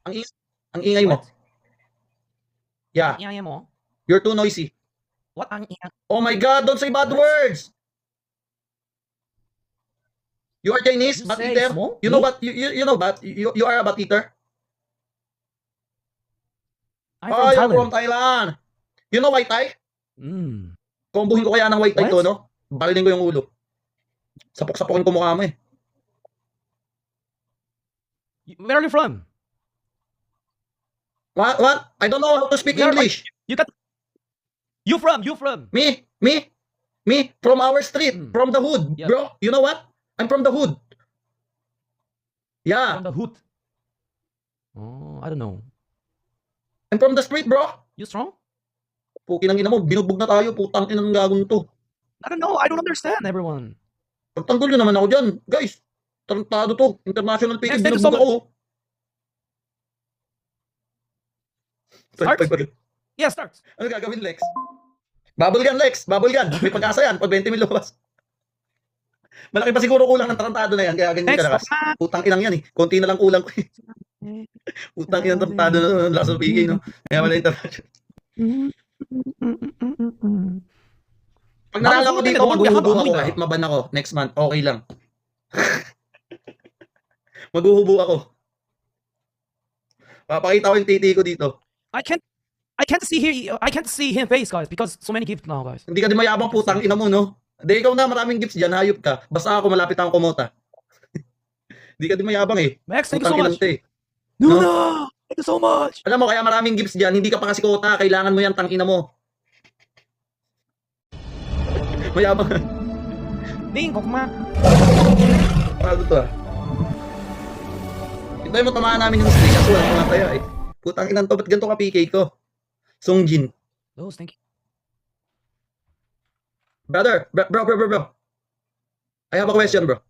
Ang ingay, ang ingay mo. What? Yeah, Ang ingay mo? you're too noisy. What ang ingay? Oh my God, don't say bad What? words. You are Chinese, You bat say eater. small? You know Me? bat, you know bat, you are a bat eater. I'm Oh, from you're from Thailand. Thailand. You know white Thai? Mm. Kombohin ko kaya ng white Thai What? to, no? Barilin ko yung ulo. Sapok-sapokin ko mukha mo eh. Where are you from? What? I don't know how to speak Where are English. you got? You from? Me? From our street, Mm. from the hood, Yeah. bro. You know what? I'm from the hood. Yeah, From the hood. Oh, I don't know. I'm from the street, bro. You strong? Pukin ang ina mo, binugbog na tayo, putang ina ng gagong to. I don't know. I don't understand everyone. Pagtanggol nyo naman ako dyan. Guys, tarantado to. International Next, pickings, thank you so binugbog ako. Start? Pag- Yeah, start. Ano gagawin, Lex? Bubble gun, Lex. Bubble gun. May pag-asa yan. Pag 20 mil lumabas. Malaki pa siguro kulang ng tarantado na yan. Kaya ganyan Next. kalakas. Putang inang yan eh. Konti na lang kulang ko eh. Putang inang tarantado na. Lakas ng PK, no? Kaya wala international. Pag nanalo ko dito, maghuhubo ako kahit maban ako. Next month, okay lang. Maghuhubo ako. Papakita ko yung titi ko dito. I can't see him face, guys, because so many gifts now, guys. Hindi ka din mayabang, putang ina mo, no? Hindi, ikaw na, maraming gifts dyan, hayop ka. Basta ako, malapit akong kumota. Hindi ka din mayabang eh. Max, thank you so Putang much. inang te. No, thank you so much. Alam mo, kaya maraming gifts dyan, hindi ka pa kasi kota, kailangan mo yan, tangina mo. Mayabang. Ding, kokma. Paano to ah? Hintayin mo tamaan namin yung streak kasi walang tumataya eh. Putang inang to, ba't ganito ka PK ko? Songjin. Those, thank you. Brother, bro. I have a question, bro.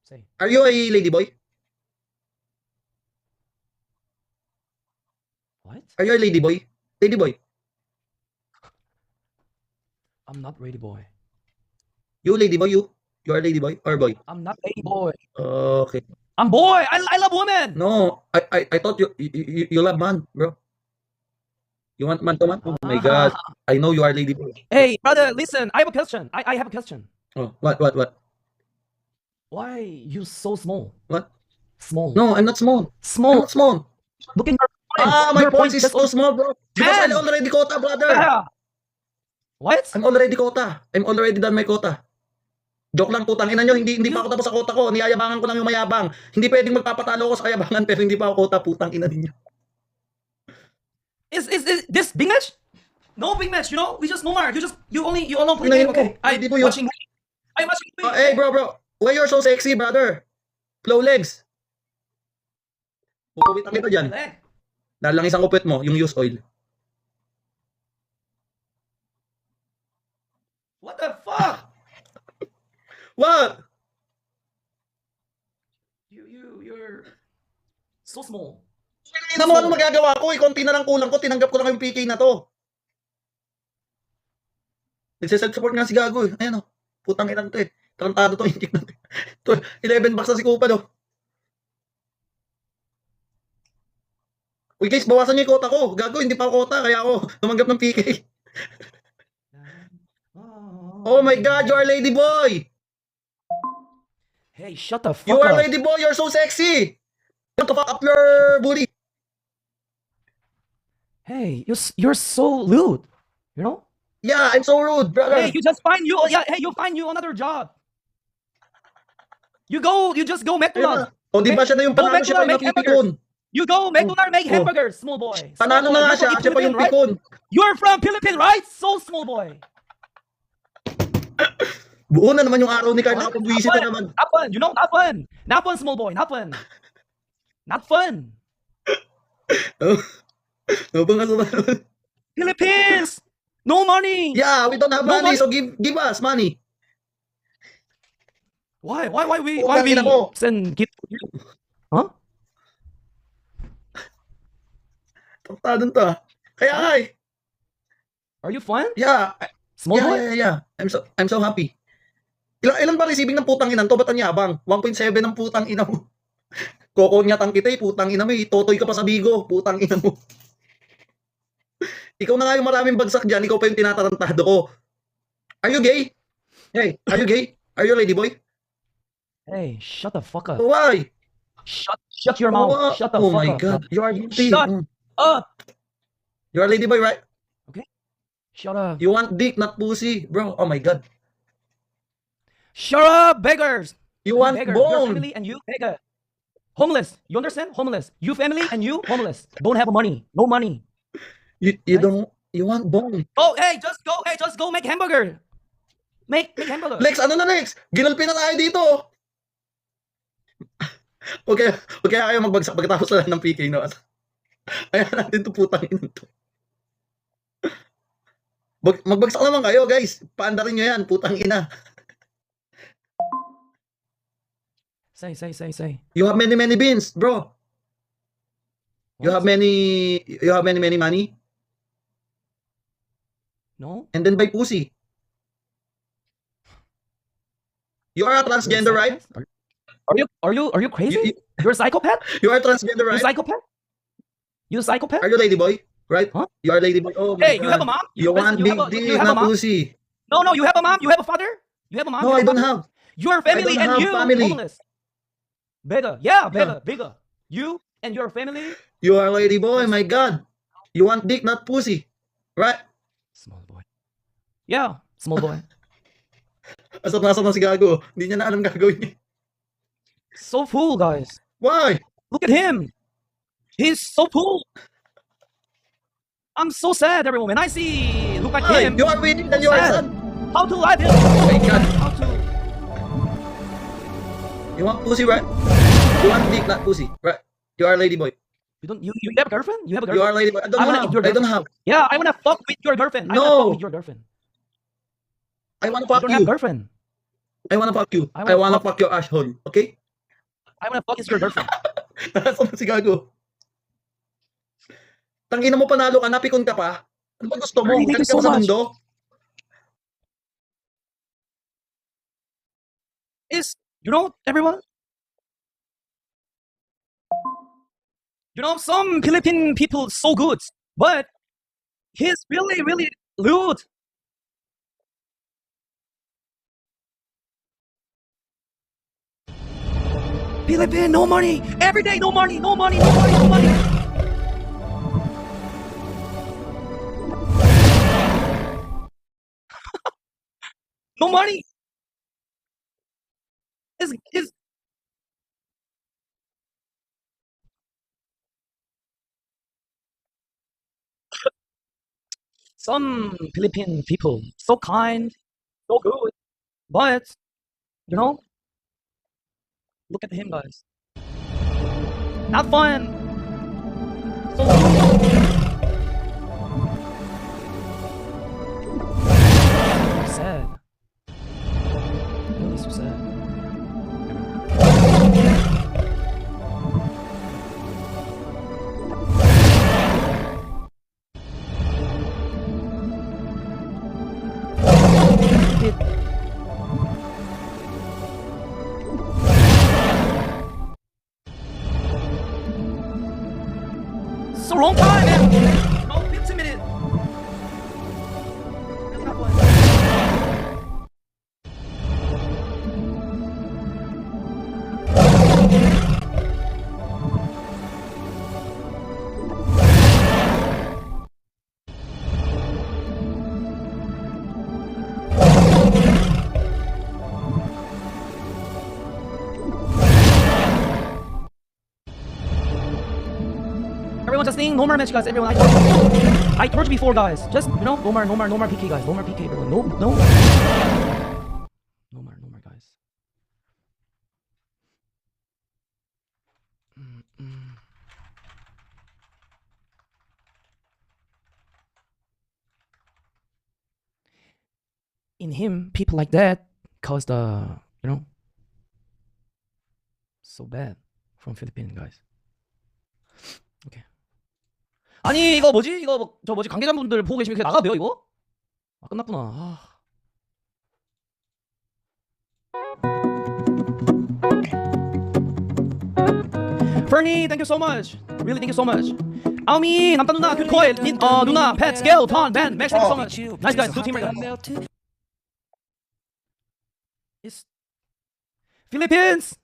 Say. Are you a ladyboy? What? Are you a ladyboy? Ladyboy. I'm not ready, boy. You ladyboy, you? You are ladyboy or boy? I'm not ready, boy. Okay. I'm boy. I love women. No, I thought you love man, bro. You want man to man? Oh my God. I know you are ladyboy. Hey, brother, listen. I have a question. I have a question. Oh, what? Why you so small? What? Small. No, I'm not small. I'm Small. not small. Look in your points. My Your points is just- so small, bro. Because Man! I'm already quota, brother. Yeah. What? I'm already quota. I'm already done my quota. Joke lang, putang ina nyo, hindi pa ako tapos sa quota ko. Niyayabangan ko lang yung mayabang. Hindi pwedeng magpapatalo ko sa kayabangan pero hindi pa ako quota, putang ina ninyo. Is this big match? No big match. You know, we just no more. You only play Ano game. yun Okay. ko? Hindi po yun. I'm watching. Hey, bro. Why you're so sexy, brother? Flow legs. Pupuwitan kita dyan. Dahil lang isang upit mo, yung use oil. What the fuck? What? You're so small. Ina mo, ano magagawa ko? Konti na lang kulang ko. Tinanggap ko lang yung PK na to. Nagsiself-support nga si Gago eh. Ayan o. Putang inang to eh. Tarantado to. Injik na to. 11 bucks na si Kupa do. Uy guys, bawasan niyo yung quota ko. Gago, hindi pa ako quota. Kaya ako tumanggap ng PK. Oh my God, you are lady boy. Hey, shut the fuck You are up. lady boy. You're so sexy. Want to fuck up your booty. Hey, you're so rude. You know? Yeah, I'm so rude, brother. Hey, you find you another job. You just go McDonald's. O di ba siya na yung panalo, siya pa yung napipikon. You go McDonald's, make hamburgers, small boy. Panalo na nga siya, siya pa yung pikon. You're from Philippines, right? So small boy. Buo na naman yung araw ni Carl. Nakapag-visit na naman. Not fun, you know? Not fun. Not fun, small boy. Not fun. Not fun. No ba nga naman? Philippines! No money! Yeah, we don't have No money, money. so give us money. Why we Utangin ako. send gift? Huh? Tarantadon to ah. Kaya nga eh. Are you fun? Yeah. Small boy? Yeah. I'm so happy. Ilan ba receiving ng putang ina to? Ba't ang yabang? 1.7 ng putang ina mo. Kokonyatan kita putang ina mo totoy ka pa sa bigo, putang ina mo. Ikaw na nga yung maraming bagsak dyan, ikaw pa yung tinatarantado ko. Are you gay? Hey, are you gay? Are you a lady boy? Hey, shut the fuck up. Why? Shut your mouth. Shut the Oh fuck my up. god, you are guilty. Shut up. You are a lady boy, right? Shut up. You want dick, not pussy, bro. Oh my god. Shut up, beggars. You want beggar. Your bone. family and you beggar. Homeless. You understand? Homeless. You family and you homeless. Don't have money. No money. You Right? don't, you want bone. Oh, hey, just go make hamburger. Make hamburger. Lex, ano na Lex? Ginulpi na tayo dito. Okay, kayo magbagsak pagkatapos na lang ng PK, no? Ayan natin to putang ina to. Magbagsak naman kayo, guys. Paandarin nyo yan, putang ina. Say. You have many beans, bro. You have many money, No? and then buy pussy. You are a transgender, right? Are you crazy? You're a psychopath? You are transgender, You right? psychopath? You a psychopath? Are you lady boy? Right? Huh? You are lady boy. Oh my Hey, God. you have a mom? You want you big have a- dick, you have a not mom? pussy. No, you have a mom. You have a father. You have a mom. No, you I have a don't father? have. Your family don't and have you family. homeless. Bigger. Yeah, bigger. You and your family. You are a lady boy. My God. You want dick, not pussy. Right? Small boy. Yeah, small boy. Asap na si Gago. Hindi niya na alam gagawin niya. So fool, guys. Why? Look at him. He's so cool. I'm so sad every moment I see. Look at Why? him. You are winning than you are Sad. sad. How to like him? Oh my God. How to? You want pussy, right? You want dick, not pussy. Right? You are a lady boy. You have a girlfriend? You have a You girlfriend? are a lady boy. I I wanna eat your don't have. Yeah, I wanna fuck with your girlfriend. I wanna No. fuck with your girlfriend. I wanna You fuck don't have you. girlfriend. I wanna fuck you. I I wanna wanna fuck your asshole. Okay? I wanna fuck is your girlfriend. Nasaan na si Gago? Tangina mo panalo ka, napikon ka pa. Ano ba gusto mo? Thank you Galit ka so ba sa much. mundo? Is you know everyone? You know some Philippine people so good, but he's really rude. Philippine, no money. Every day, no money. No money. Is some Philippine people so kind, so good, but you know, look at him, guys. Not fun. So sad. Really so sad. So long time, man. No, 15 minutes. That's not fun. Everyone just saying no more match, guys. Everyone, I told you before, guys. Just no more PK, guys. No more PK, everyone. No more, guys. In him, people like that caused so bad from Philippines, guys. Okay. 아니 이거 뭐지? 이거 저 뭐지? 관계자분들 보고 계시면 그냥 나가도 돼요 이거? 아 끝났구나. 아. Fernie, thank you so much. Really, thank you so much. 아오미, 남단 누나, 큐코이, 누나, 팻, 스케일, 턴, 벤, 맥, thank you so much. Nice guys, good team right now. It's Philippines.